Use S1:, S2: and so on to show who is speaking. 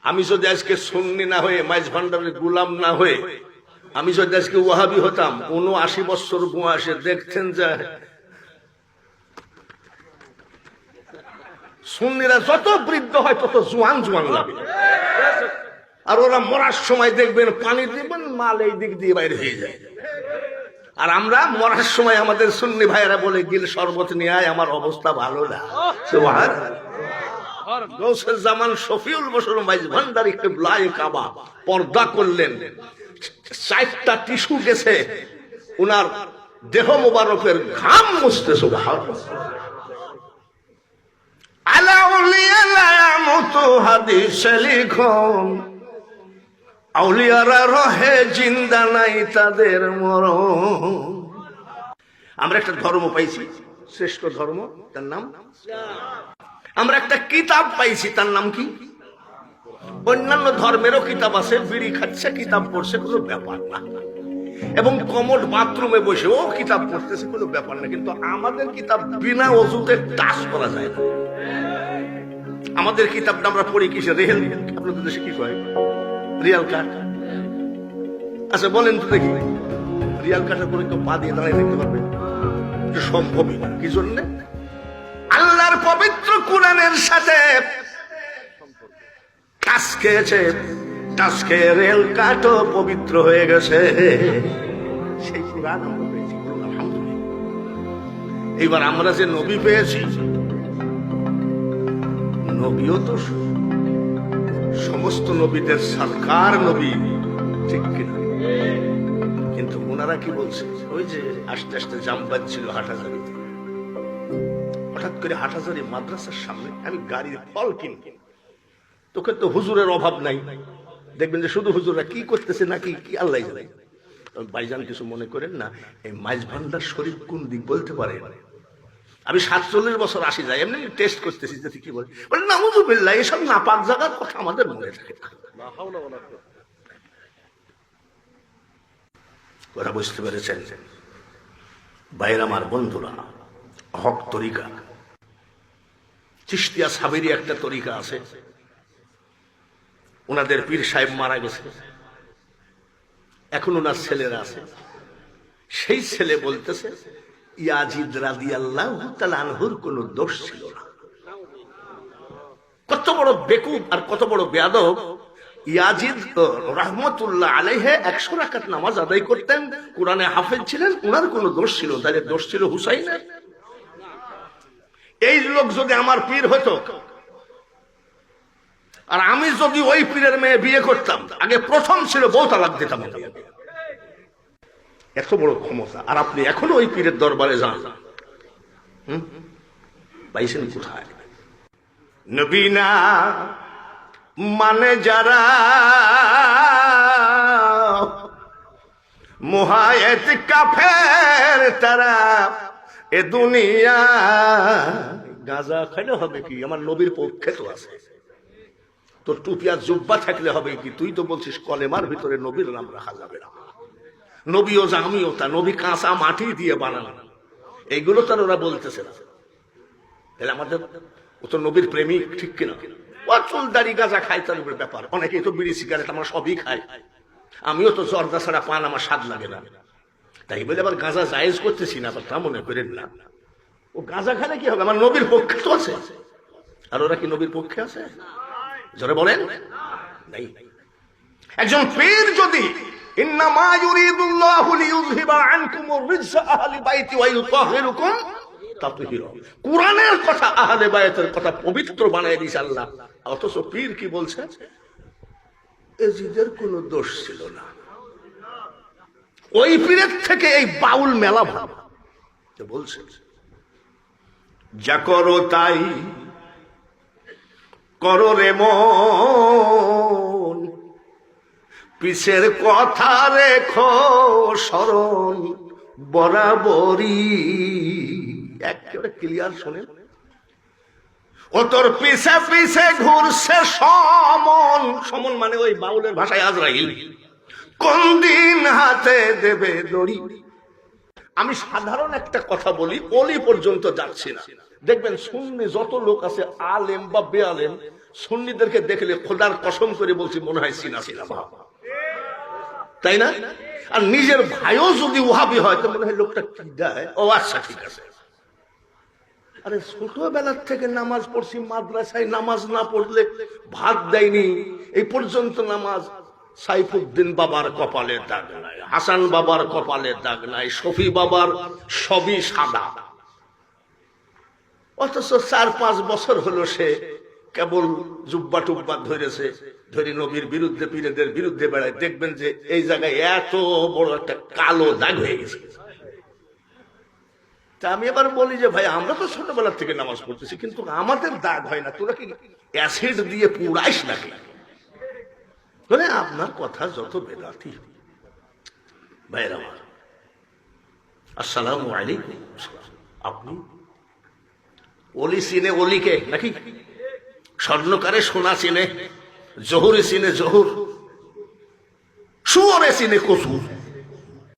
S1: আমি যদি আজকে সুন্নি না হয়ে মাইজ ভান্ডারের গোলাম না হয়ে আমি যদি আজকে ওয়াহাবি হতাম, ৭৯ বছর বয়সে দেখতেন যে সুন্নিরা যত বৃদ্ধ হয় তত জোয়ান জোয়ান লাগে, আর ওরা মরার সময় দেখবেন পানি দিবেন মাল এই দিক দিয়ে বাইরে হয়ে যায়। আর আমরা মরার সময় আমাদের সুন্নি ভাইয়েরা বলে গিল শরবত নিয়ে আয়, আমার অবস্থা ভালো না। গৌসে জামান শফিউল বসর মাইজ ভান্ডারী কিবলায়ে কাবা পর্দা করলেন, 4টা টিস্যু গেছে উনার দেহ মোবারকের ঘাম মুছতে। সুবহানাল্লাহ। আলা আউলিয়া লা ইয়ামুতু হাদিসে লিখন, আউলিয়ারা রহে জিন্দা নাই তাদের মরণ। আমরা একটা ধর্ম পাইছি, শ্রেষ্ঠ ধর্ম, তার নাম আমরা একটা কিতাব পাইছি, তার নাম কি? অন্যান্য ধর্মেরও কিতাব আছে, বিড়ি খাচ্ছে কিতাব পড়ছে, কোনো ব্যাপার না, এবং কমোড বাথরুমে বসে ও কিতাব পড়তেছে, কোনো ব্যাপার না। কিন্তু আমাদের কিতাব বিনা ওযুতে টাচ করা যায় না। আমাদের কিতাবটা আমরা পড়ি কিসে? রেল, আপনাদের দেশে কি কয়? রিয়াল কাঠ। আচ্ছা বলেন তো দেখি, রিয়াল কাঠের পরে কেউ পা দিয়ে দাঁড়িয়ে দেখতে পারবে? সম্ভবই না। কি জন্য? আল্লাহর পবিত্র কোরআনের সাথে টাচ খেয়েছে, টাচ খেয়ে রেল কাঠও পবিত্র হয়ে গেছে। সেই কোরআন আমরা পেয়েছি, আলহামদুলিল্লাহ। এইবার আমরা যে নবী পেয়েছি, নবীও তো সমস্ত নবীদের সরকার নবী, ঠিক কিনা? কিন্তু ওনারা কি বলছে? ওই যে আস্তে আস্তে জাম বাজছিল হাটাজারিতে, হঠাৎ করে হাটাজারি মাদ্রাসার সামনে আমি গাড়ির ফল কিনবো, তোকে তো হুজুরের অভাব নাই, দেখবেন যে শুধু হুজুররা কি করতেছে নাকি কি আল্লাহ জানে। ভাইজান কিছু মনে করেন না, এই মাইজ ভান্ডার শরীফ কোন দিক বলতে পারে? আমি 47 বছর আসি যাই, এমনি টেস্ট করতেছি যে কি বলে, নাউযুবিল্লাহ, এসব নাপাক জায়গার কথা আমাদের মনে থাকে না। কথা বুঝতে পেরেছেন ভাইরা আমার, বন্ধুরা? হক তরিকা, চিশতিয়া সাবেরি একটা তরিকা আছে, ওনাদের পীর সাহেব মারা গেছে, এখন ওনার ছেলেরা আছে। সেই ছেলে বলতেছে ইয়াজিদ রাদিয়াল্লাহু তাআলা আনহুর কোনো দোষ ছিল না। কত বড় বেকুব আর কত বড় বেয়াদব! ইয়াজিদ রাহমাতুল্লাহ আলাইহি 100 রাকাত নামাজ আদায় করতেন, কোরআনে হাফেজ ছিলেন, ওনার কোনো দোষ ছিল? তাহলে দোষ ছিল হুসাইনের। এই লোক যদি আমার পীর হতো, আর আমি যদি ওই পীরের মেয়ে বিয়ে করতাম, আগে প্রথম ছিল বউ তালাক দিতাম। এত বড় ক্ষমতা, আর আপনি এখনো ওই পীরের দরবারে যান। পাইছেন কোথায়? নবী না মানে যারা মুহায়েত কাফের, তারা এ দুনিয়া গাঁজা খাইলে হবে কি? আমার নবীর পক্ষে তো আছে। তোর টুপিয়া জুব্বা থাকলে হবে কি? তুই তো বলছিস কলেমার ভিতরে নবীর নাম রাখা যাবে না। নবীও যা আমিও তা, নবী কাঁচা মাটি দিয়ে বানানো, এইগুলো তার ওরা বলতেছে না। তাহলে আমাদের ও তো নবীর প্রেমিক, ঠিক কিনা? ও চুল দাড়ি গাঁজা খায়, তার উপরে ব্যাপার। অনেকেই তো বিড়ি সিগারেট আমরা সবই খাই, আমিও তো জর্দা ছাড়া পান আমার স্বাদ লাগে না, তাই বলে আবার গাঁজা জায়েজ করতেছি না, তা মনে করেন না। ও গাঁজা খালে কি হবে? আমার নবীর পক্ষে তো আছে। আর ওরা কি নবীর পক্ষে আছে? জোরে বলেন নাই। একজন পীর যদি ইন্নামা ইউরিদুল্লাহু লিইউযহিবা আনকুমুর রিজসা আহলি বাইতি ওয়া ইউতাহহিরুকুম তাতহীরা, কুরআনের কথা, আহলে বাইতের কথা পবিত্র বানায় দিয়েছে আল্লাহ। অথচ পীর কি বলছে? এজিদের কোনো দোষ ছিল না। ওই পীরের থেকে এই বাউল মেলা ভাব বলছে, যা করো তাই করো রে মন, পিছের কথা রেখো স্মরণ বরাবরই। একেবারে ক্লিয়ার শোনেন, ও তোর পিছে পিছে ঘুরছে সমন। সমন মানে ওই বাউলের ভাষায় আজরাইল। কোন দিন হাতে দেবে দড়ি? আমি সাধারণ একটা কথা বলি, অলি পর্যন্ত যাচ্ছি না। দেখবেন সুন্নি যত লোক আছে, আলেম বা বেআলেম, সুন্নিদেরকে দেখলে খোদার কসম করে বলছি মনে হয় সিনা সিনা ভাব, তাই না? আর নিজের ভাইও যদি ওহাবি হয় তো মনে হয় লোকটা কি দেয়। ও আচ্ছা ঠিক আছে। আরে ছোটবেলার থেকে নামাজ পড়ছি, মাদ্রাসায় নামাজ না পড়লে ভাত দেয়নি, এই পর্যন্ত নামাজ। সাইফুদ্দিন বাবার কপালে দাগ নাই, হাসান বাবার কপালে দাগ নাই, শফি বাবার সবই সাদা। অথচ 4-5 বছর হলো সে কেবল জুব্বা টুব্বা ধরেছে, ধরে নবীর বিরুদ্ধে পীরেদের বিরুদ্ধে বেড়ায়। দেখবেন যে এই জায়গায় এত বড় একটা কালো দাগ হয়ে গেছে। তা আমি এবার বলি যে ভাই আমরা তো ছোটবেলার থেকে নামাজ পড়তেছি, কিন্তু আমাদের দাগ হয় না, তোরা কি অ্যাসিড দিয়ে পুড়াইস নাকি? মানে আপনার কথা যত বেদাতি। ভাইরা আমার, আসসালামু আলাইকুম। আপনি অলি চিনে অলিকে নাকি? স্বর্ণকারে সোনা চিনে, জহুরে চিনে জহুর, শুয়োরে চিনে কচুর।